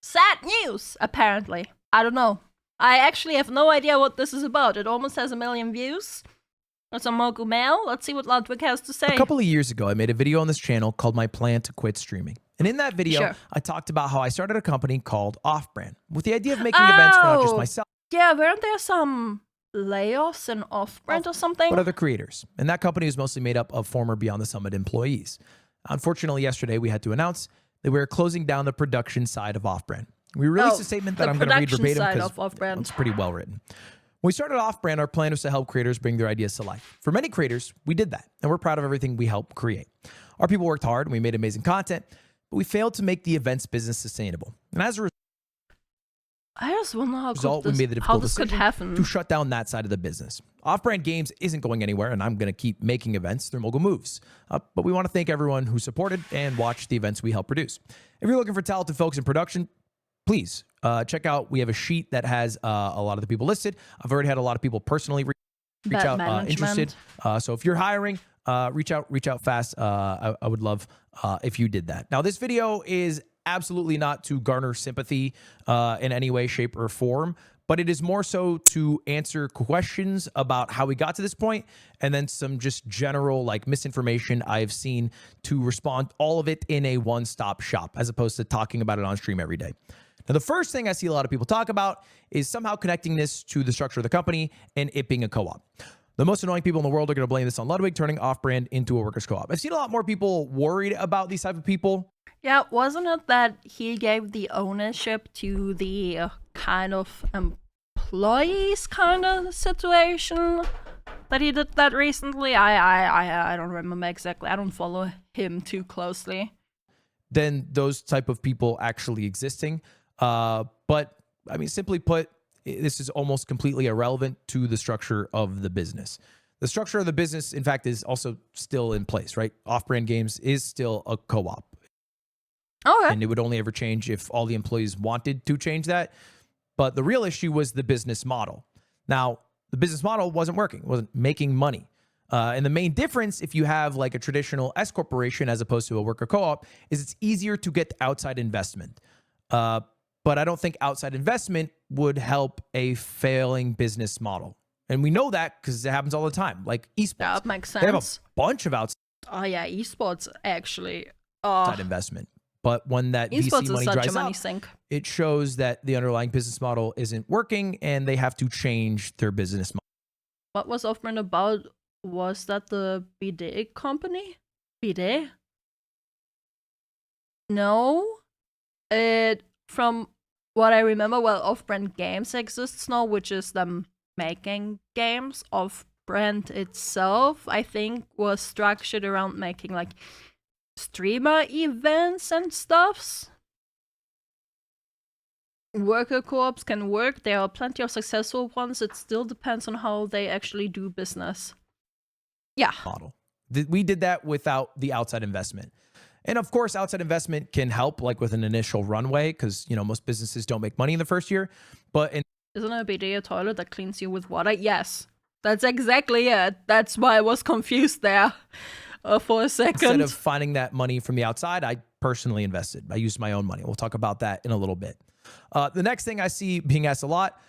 Sad news, apparently. I don't know. I actually have no idea what this is about. It almost has 1 million views. It's a Mogul mail. Let's see what Ludwig has to say. A couple of years ago, I made a video on this channel called My Plan to Quit Streaming. And in that video, Sure. I talked about how I started a company called Offbrand with the idea of making events for not just myself, Yeah, weren't there some layoffs in Offbrand or something? but other creators. And that company was mostly made up of former Beyond the Summit employees. Unfortunately, yesterday we had to announce that we were closing down the production side of Offbrand. We released a statement that I'm going to read verbatim because it's pretty well written. When we started Offbrand, our plan was to help creators bring their ideas to life. For many creators, we did that, and we're proud of everything we helped create. Our people worked hard, and we made amazing content, but we failed to make the events business sustainable. And as a I just wonder how this could happen. To shut down that side of the business. Offbrand Games isn't going anywhere, and I'm going to keep making events through Mogul Moves. But we want to thank everyone who supported and watched the events we help produce. If you're looking for talented folks in production, please check out. We have a sheet that has a lot of the people listed. I've already had a lot of people personally reach out interested. So if you're hiring, reach out fast. I would love if you did that. Now, this video is absolutely not to garner sympathy in any way, shape, or form, but it is more so to answer questions about how we got to this point, and then some just general like misinformation I've seen to respond all of it in a one-stop shop, as opposed to talking about it on stream every day. Now, the first thing I see a lot of people talk about is somehow connecting this to the structure of the company and it being a co-op. The most annoying people in the world are going to blame this on Ludwig turning Offbrand into a workers' co-op. I've seen a lot more people worried about these type of people. Yeah, wasn't it that he gave the ownership to the kind of employees kind of situation that he did that recently? I don't remember exactly. I don't follow him too closely. Then those type of people actually existing. But I mean, simply put, this is almost completely irrelevant to the structure of the business. The structure of the business, in fact, is also still in place, right? Offbrand Games is still a co-op. Okay. And it would only ever change if all the employees wanted to change that. But the real issue was the business model. Now, the business model wasn't working, wasn't making money. And the main difference, if you have like a traditional S corporation as opposed to a worker co-op, is it's easier to get outside investment. But I don't think outside investment would help a failing business model. And we know that because it happens all the time. Like esports. That makes sense. They have a bunch of outside esports actually. investment. But when that esports VC money is such dries a money up, sink. it shows that the underlying business model isn't working and they have to change their business model. What was Offbrand about? Was that the bidet company? Bidet? No. From what I remember, well, Offbrand Games exists now, which is them making games. Offbrand itself, I think, was structured around making like streamer events and stuffs. Worker co-ops can work. There are plenty of successful ones. It still depends on how they actually do business. Yeah. Model. We did that without the outside investment. And of course, outside investment can help like with an initial runway because, you know, most businesses don't make money in the first year. But isn't a bidet a toilet that cleans you with water? Yes. That's exactly it. That's why I was confused there for a second. Instead of finding that money from the outside, I personally invested. I used my own money. We'll talk about that in a little bit. The next thing I see being asked a lot,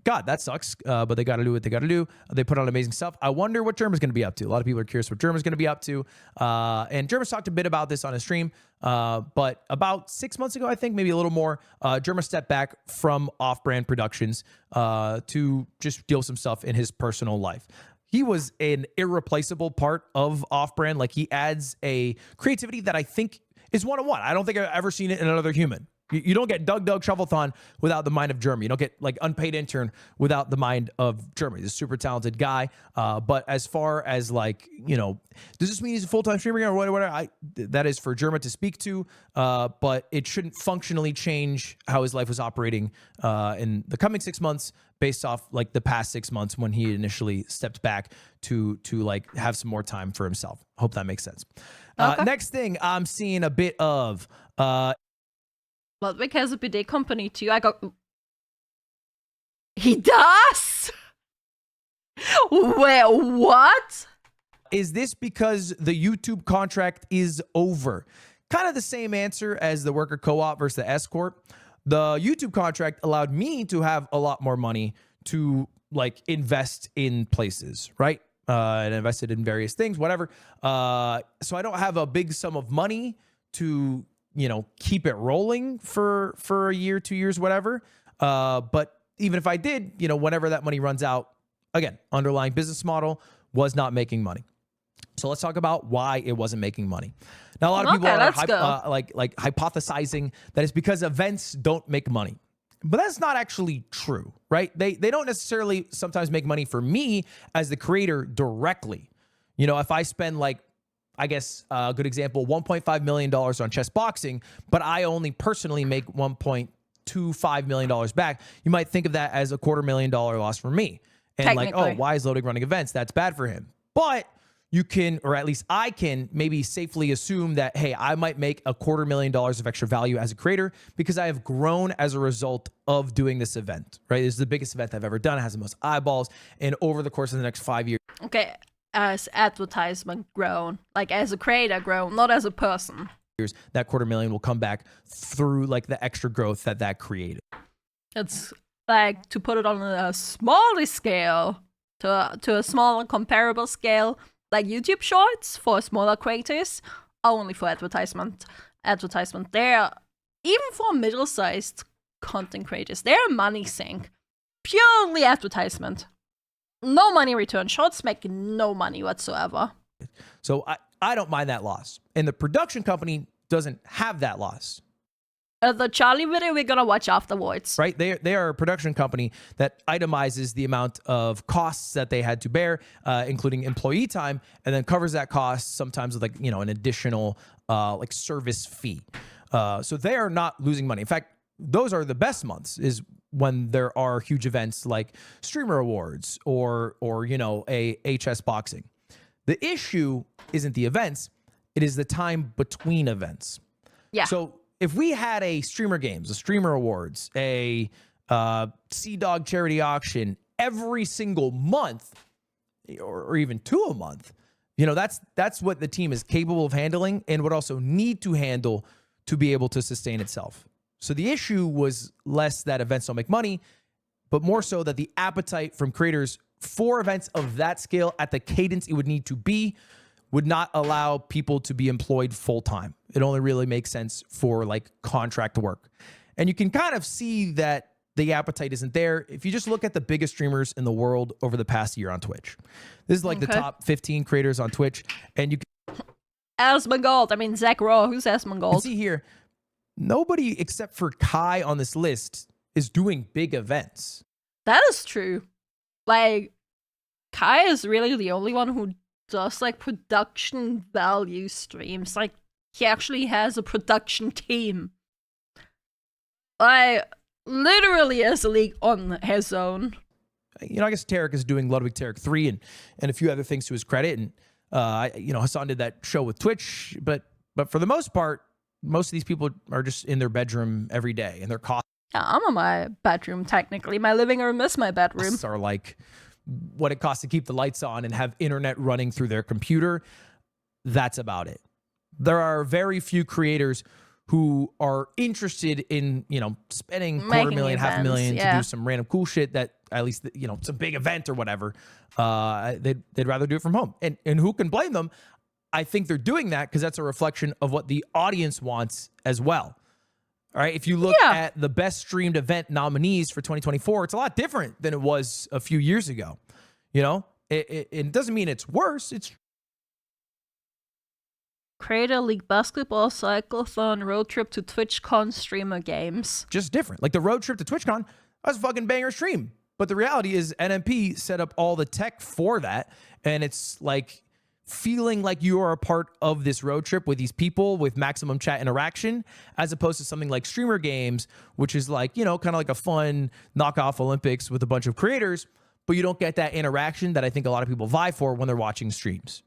God, that sucks, but they got to do what they got to do. They put on amazing stuff. I wonder what Germa's going to be up to. A lot of people are curious what Germa's going to be up to. And Germa's talked a bit about this on his stream, but about 6 months ago, I think, maybe a little more, Germa stepped back from Offbrand Productions to just deal with some stuff in his personal life. He was an irreplaceable part of Offbrand. Like, he adds a creativity that I think is one-on-one. I don't think I've ever seen it in another human. You don't get Doug Shovelthon without the mind of Germa. You don't get like Unpaid Intern without the mind of Germa. He's a super talented guy. But as far as like, you know, does this mean he's a full-time streamer or whatever? That is for Germa to speak to. But it shouldn't functionally change how his life was operating in the coming 6 months based off like the past 6 months when he initially stepped back to like have some more time for himself. Hope that makes sense. Okay. Next thing I'm seeing a bit of... Ludwig has a bidet company too. He does? Wait, what? Is this because the YouTube contract is over? kind of the same answer as the worker co-op versus the S corp. The YouTube contract allowed me to have a lot more money to like invest in places, right? And invested in various things, whatever. So I don't have a big sum of money to, you know, keep it rolling for a year, 2 years, whatever. But even if I did, you know, whenever that money runs out, again, underlying business model was not making money. So let's talk about why it wasn't making money. Now, a lot of people are like hypothesizing that it's because events don't make money. But that's not actually true, right? They don't necessarily sometimes make money for me as the creator directly. You know, if I spend like, I guess a good example, $1.5 million on chess boxing, but I only personally make $1.25 million back, you might think of that as a $250,000 loss for me. And like, oh, why is Ludwig running events? That's bad for him. But you can, or at least I can maybe safely assume that, hey, I might make $250,000 of extra value as a creator because I have grown as a result of doing this event, right? This is the biggest event I've ever done. It has the most eyeballs. And over the course of the next 5 years. Okay, as advertisement grown, like as a creator grown, not as a person. That $250,000 will come back through like the extra growth that created. It's like, to put it on a smaller scale, to a smaller comparable scale, like YouTube Shorts for smaller creators are only for advertisement. They're, even for middle-sized content creators, they're a money sink. Purely advertisement. No money return. Shorts make no money whatsoever. So I don't mind that loss. And the production company doesn't have that loss. The Charlie video we're gonna watch afterwards. Right? They are a production company that itemizes the amount of costs that they had to bear, including employee time, and then covers that cost sometimes with like, you know, an additional like service fee. So they are not losing money. In fact, those are the best months is when there are huge events like Streamer Awards or you know, a HS boxing. The issue isn't the events, it is the time between events. Yeah. So if we had a Streamer Games, a Streamer Awards, a Sea Dog charity auction every single month, or even 2 a month, you know, that's what the team is capable of handling and would also need to handle to be able to sustain itself. So the issue was less that events don't make money, but more so that the appetite from creators for events of that scale at the cadence it would need to be would not allow people to be employed full time. It only really makes sense for like contract work. And you can kind of see that the appetite isn't there if you just look at the biggest streamers in the world over the past year on Twitch. This is like the top 15 creators on Twitch. And you can Asmongold. I mean, Zach Raw. Who's Asmongold? see here, nobody except for Kai on this list is doing big events. That is true. Like, Kai is really the only one who does like production value streams. Like, he actually has a production team. Like, literally is a league on his own. You know, I guess Tarek is doing Ludwig Tarek 3 and a few other things to his credit. And, you know, Hassan did that show with Twitch. But for the most part, most of these people are just in their bedroom every day. And their costs Yeah, I'm in my bedroom, technically. My living room is my bedroom. are like what it costs to keep the lights on and have internet running through their computer. That's about it. There are very few creators who are interested in, you know, spending $250,000, $500,000 to do some random cool shit that at least, you know, it's a big event or whatever. They'd rather do it from home. And who can blame them? I think they're doing that because that's a reflection of what the audience wants as well. All right. If you look at the best streamed event nominees for 2024, it's a lot different than it was a few years ago. You know, it doesn't mean it's worse. It's Creator League Basketball Cyclothon Road Trip to TwitchCon Streamer Games. just different. Like the road trip to TwitchCon, that was a fucking banger stream. But the reality is NMP set up all the tech for that. And it's like feeling like you are a part of this road trip with these people with maximum chat interaction, as opposed to something like Streamer Games, which is like, you know, kind of like a fun knockoff Olympics with a bunch of creators, but you don't get that interaction that I think a lot of people vie for when they're watching streams.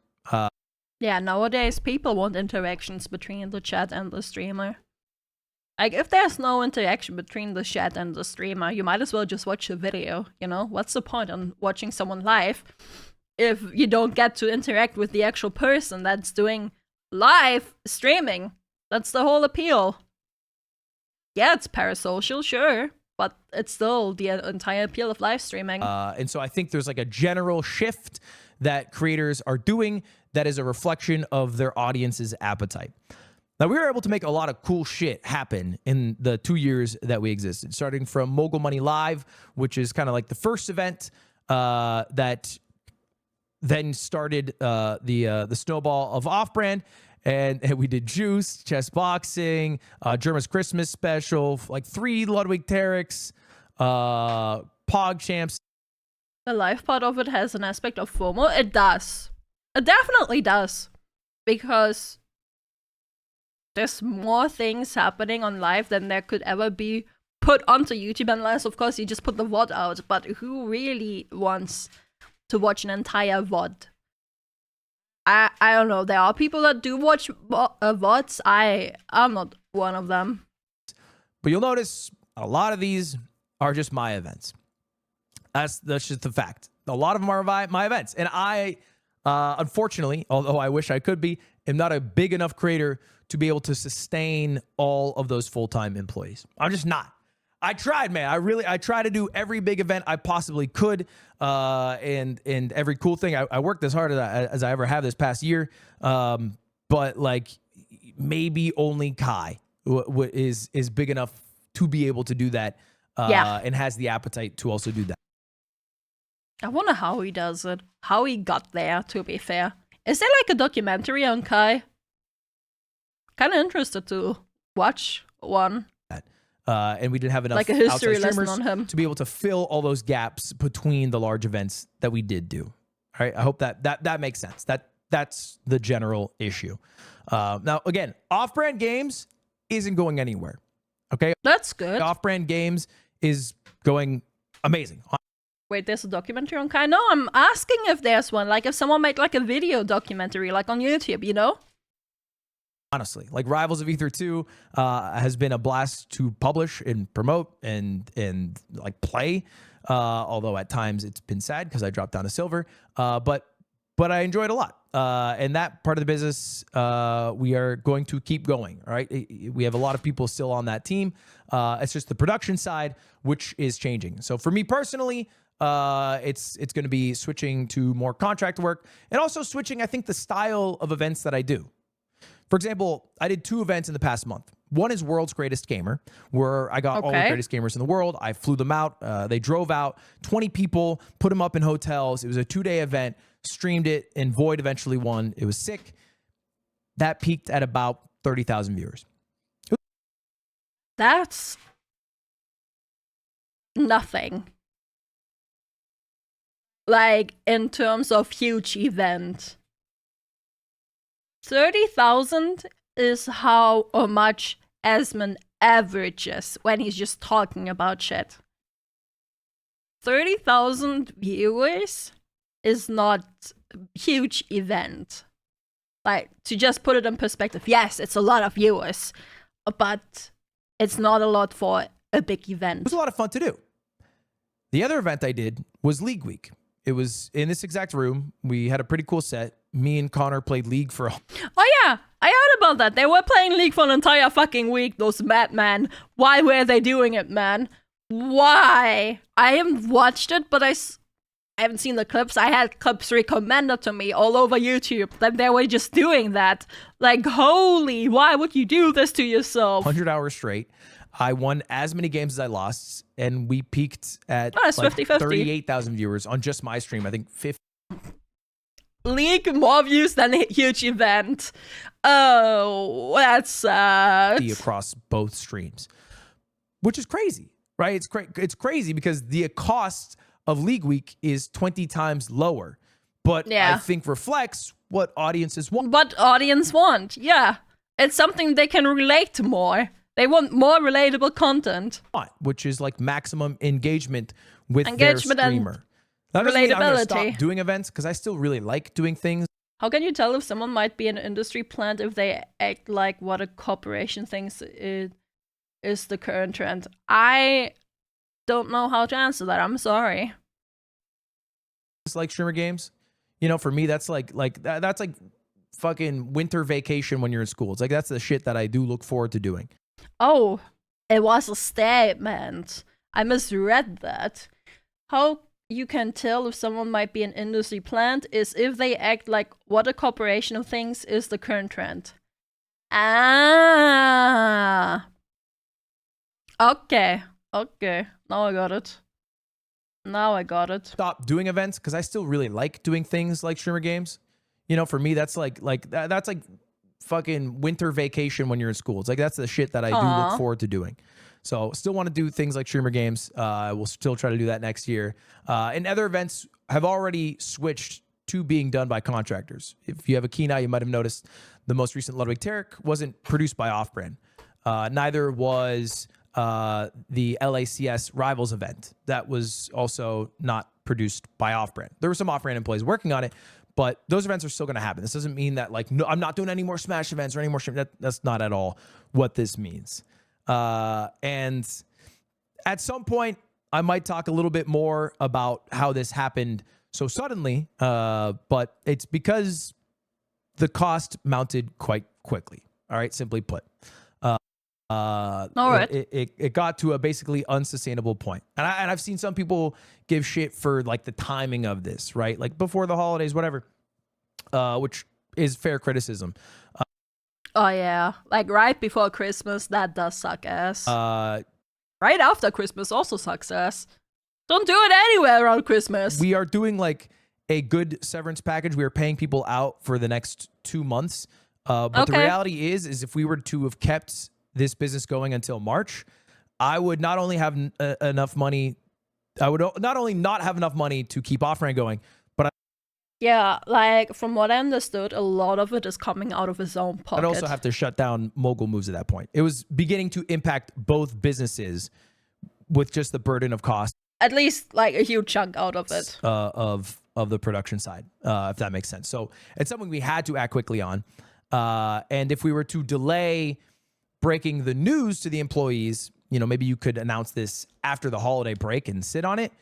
Yeah, nowadays people want interactions between the chat and the streamer. Like, if there's no interaction between the chat and the streamer, you might as well just watch a video, you know? What's the point on watching someone live if you don't get to interact with the actual person that's doing live streaming? That's the whole appeal. Yeah, it's parasocial, sure, but it's still the entire appeal of live streaming. And so I think there's like a general shift that creators are doing that is a reflection of their audience's appetite. Now, we were able to make a lot of cool shit happen in the 2 years that we existed, starting from Mogul Money Live, which is kind of like the first event that then started the snowball of Offbrand. And we did Juice, chess boxing, Germa's Christmas special, like 3 Ludwig Terrics, Pog Champs. The live part of it has an aspect of FOMO. It does. It definitely does. Because there's more things happening on live than there could ever be put onto YouTube, unless, of course, you just put the VOD out. But who really wants to watch an entire VOD? I don't know. There are people that do watch VODs. I'm not one of them. But you'll notice a lot of these are just my events. That's just the fact. A lot of them are my events. And I, unfortunately, although I wish I could be, am not a big enough creator to be able to sustain all of those full-time employees. I'm just not. I tried, man. I tried to do every big event I possibly could, and every cool thing. I worked as hard as I ever have this past year, but like maybe only Kai is big enough to be able to do that, and has the appetite to also do that. I wonder how he does it. How he got there, to be fair. Is there like a documentary on Kai? Kind of interested to watch one. And we didn't have enough like a history outside lesson on him to be able to fill all those gaps between the large events that we did do. All right, I hope that makes sense. That's the general issue. Now, again, off-brand games isn't going anywhere. Okay, that's good. Off-brand games is going amazing. Wait, there's a documentary on Kai? No, I'm asking if there's one. Like if someone made like a video documentary, like on YouTube, you know? Honestly, like Rivals of Ether 2 has been a blast to publish and promote and like play. Although at times it's been sad because I dropped down to silver. But I enjoyed a lot. And that part of the business, we are going to keep going. All right, we have a lot of people still on that team. It's just the production side which is changing. So for me personally, it's going to be switching to more contract work and also switching, I think, the style of events that I do. For example, I did 2 events in the past month. One is World's Greatest Gamer, where I got all the greatest gamers in the world. I flew them out. They drove out 20 people, put them up in hotels. It was a 2-day event, streamed it, and Void eventually won. It was sick. That peaked at about 30,000 viewers. That's nothing. Like, in terms of huge event. 30,000 is how much Asmon averages when he's just talking about shit. 30,000 viewers is not a huge event. Like, to just put it in perspective, yes, it's a lot of viewers, but it's not a lot for a big event. It was a lot of fun to do. The other event I did was League Week. It was in this exact room. We had a pretty cool set. Me and Connor played League for... Oh yeah, I heard about that. They were playing League for an entire fucking week, those madmen. Why were they doing it, man? Why? I haven't watched it, but I haven't seen the clips. I had clips recommended to me all over YouTube that they were just doing that. Like, holy, why would you do this to yourself? 100 hours straight. I won as many games as I lost, and we peaked at like 38,000 viewers on just my stream. I think 50. League more views than a huge event. Oh, that's sad. Across both streams, which is crazy, right? It's crazy because the cost of League Week is 20 times lower, but I think reflects what audiences want. What audience want, yeah. It's something they can relate to more. They want more relatable content. Which is like maximum engagement with their streamer. That doesn't mean I'm going to stop doing events because I still really like doing things. How can you tell if someone might be an industry plant if they act like what a corporation thinks is the current trend? I don't know how to answer that. I'm sorry. It's like streamer games. You know, for me, that's like fucking winter vacation when you're in school. It's like that's the shit that I do look forward to doing. Oh, it was a statement. I misread that. How you can tell if someone might be an industry plant is if they act like what a corporation thinks is the current trend. Ah. Okay. Now I got it. Stop doing events because I still really like doing things like streamer games. You know, for me, that's like that's like fucking winter vacation when you're in school. It's like that's the shit that I do look forward to doing. So still want to do things like streamer games. We'll still try to do that next year. And other events have already switched to being done by contractors. If you have a keen eye, you might have noticed the most recent Ludwig wasn't produced by Offbrand. Neither was the LACS Rivals event. That was also not produced by Offbrand. There were some Offbrand employees working on it, but those events are still going to happen. This doesn't mean that like, no, I'm not doing any more Smash events or any more stream. That's not at all what this means. And at some point, I might talk a little bit more about how this happened so suddenly, but it's because the cost mounted quite quickly. All right, simply put. All right. It got to a basically unsustainable point. And I've seen some people give shit for like the timing of this, right? Like before the holidays, whatever, which is fair criticism. Oh yeah, like right before Christmas, that does suck ass. Right after Christmas also sucks ass. Don't do it anywhere around Christmas. We are doing like a good severance package. We are paying people out for the next 2 months. But the reality is if we were to have kept this business going until March, I would not only have enough money, I would not only not have enough money to keep Offbrand going, but yeah, like from what I understood, a lot of it is coming out of his own pocket. I'd also have to shut down Mogul moves at that point. It was beginning to impact both businesses with just the burden of cost. At least like a huge chunk out of it. Of the production side, if that makes sense. So it's something we had to act quickly on. And if we were to delay breaking the news to the employees, you know, maybe you could announce this after the holiday break and sit on it,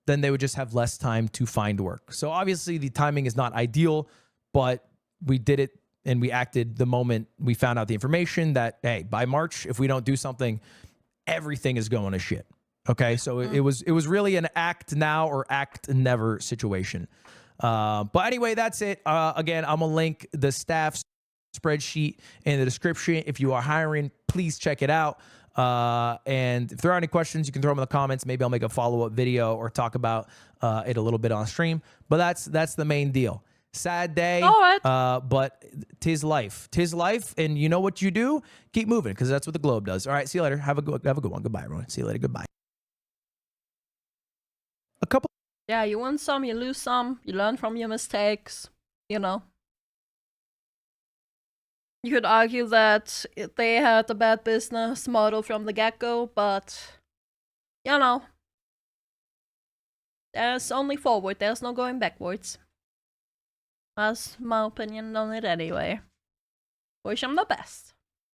then they would just have less time to find work. So obviously the timing is not ideal, but we did it and we acted the moment we found out the information that, hey, by March, if we don't do something, everything is going to shit. Okay. So it was really an act now or act never situation. But anyway, that's it. Again, I'm gonna link the staff spreadsheet in the description. If you are hiring, please check it out. And if there are any questions, you can throw them in the comments. Maybe I'll make a follow-up video or talk about it a little bit on stream. But that's the main deal. Sad day, but tis life. Tis life, and you know what you do? Keep moving, because that's what the globe does. All right, see you later. Have a good one. Goodbye, everyone. See you later. Goodbye. Yeah, you win some, you lose some, you learn from your mistakes, you know. You could argue that they had a bad business model from the get-go, but, you know, there's only forward, there's no going backwards. That's my opinion on it anyway. Wish them the best.